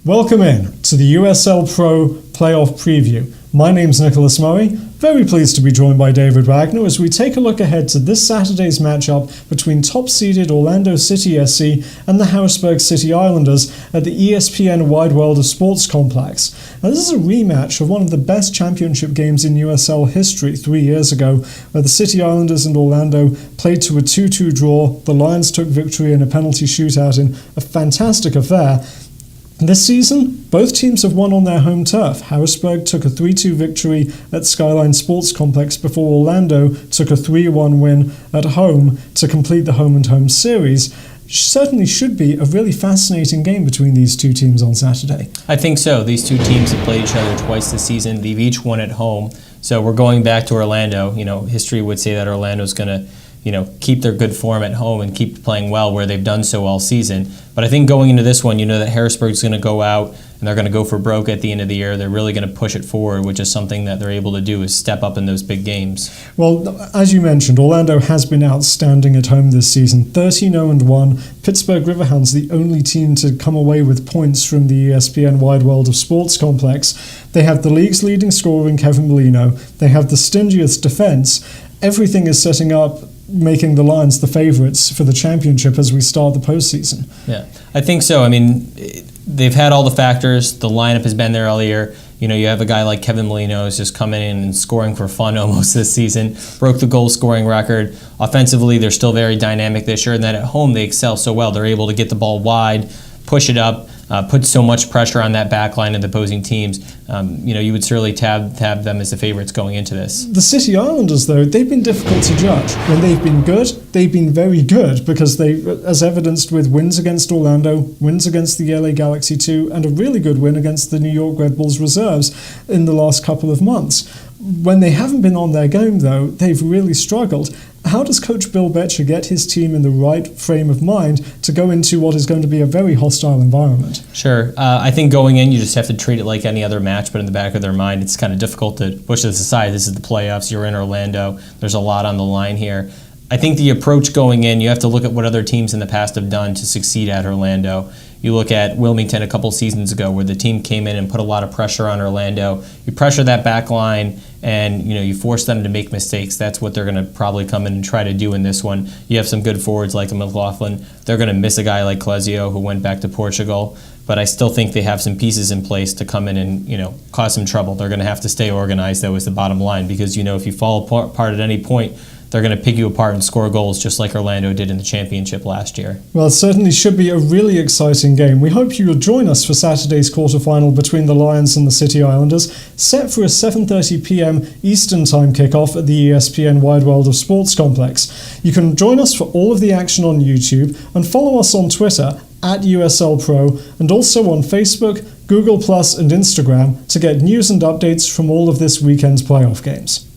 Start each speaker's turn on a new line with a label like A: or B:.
A: Welcome in to the USL PRO Playoff Preview. My name's Nicholas Murray, very pleased to be joined by David Wagner as we take a look ahead to this Saturday's matchup between top-seeded Orlando City SC and the Harrisburg City Islanders at the ESPN Wide World of Sports complex. Now, this is a rematch of one of the best championship games in USL history 3 years ago, where the City Islanders and Orlando played to a 2-2 draw. The Lions took victory in a penalty shootout in a fantastic affair. This season, both teams have won on their home turf. Harrisburg took a 3-2 victory at Skyline Sports Complex before Orlando took a 3-1 win at home to complete the home-and-home series. Certainly should be a really fascinating game between these two teams on Saturday.
B: I think so. These two teams have played each other twice this season. They've each won at home. So we're going back to Orlando. History would say that Orlando's going to keep their good form at home and keep playing well where they've done so all season. But I think going into this one, that Harrisburg's going to go out and they're going to go for broke at the end of the year. They're really going to push it forward, which is something that they're able to do, is step up in those big games.
A: Well, as you mentioned, Orlando has been outstanding at home this season, 13-0-1. Pittsburgh Riverhounds, the only team to come away with points from the ESPN Wide World of Sports complex. They have the league's leading scorer in Kevin Molino. They have the stingiest defense. Everything is setting up, making the Lions the favourites for the championship as we start the postseason.
B: Yeah, I think so. They've had all the factors. The lineup has been there all year. You have a guy like Kevin Molino who's just coming in and scoring for fun almost this season. Broke the goal scoring record. Offensively, they're still very dynamic this year, and then at home they excel so well. They're able to get the ball wide, push it up, put so much pressure on that back line of the opposing teams. You would certainly tab them as the favorites going into this.
A: The City Islanders, though, they've been difficult to judge. When they've been good, they've been very good, because they, as evidenced with wins against Orlando, wins against the LA Galaxy 2, and a really good win against the New York Red Bulls reserves in the last couple of months. When they haven't been on their game, though, they've really struggled. How does Coach Bill Betcher get his team in the right frame of mind to go into what is going to be a very hostile environment?
B: Sure. I think going in, you just have to treat it like any other match, but in the back of their mind, it's kind of difficult to push this aside. This is the playoffs. You're in Orlando. There's a lot on the line here. I think the approach going in, you have to look at what other teams in the past have done to succeed at Orlando. You look at Wilmington a couple seasons ago, where the team came in and put a lot of pressure on Orlando. You pressure that back line, and you force them to make mistakes. That's what they're going to probably come in and try to do in this one. You have some good forwards like McLaughlin. They're going to miss a guy like Clesio, who went back to Portugal. But I still think they have some pieces in place to come in and cause some trouble. They're going to have to stay organized, though, is the bottom line, because if you fall apart at any point, they're going to pick you apart and score goals just like Orlando did in the championship last year.
A: Well, it certainly should be a really exciting game. We hope you'll join us for Saturday's quarterfinal between the Lions and the City Islanders, set for a 7:30 p.m. Eastern Time kickoff at the ESPN Wide World of Sports complex. You can join us for all of the action on YouTube and follow us on Twitter at USL Pro, and also on Facebook, Google+, and Instagram to get news and updates from all of this weekend's playoff games.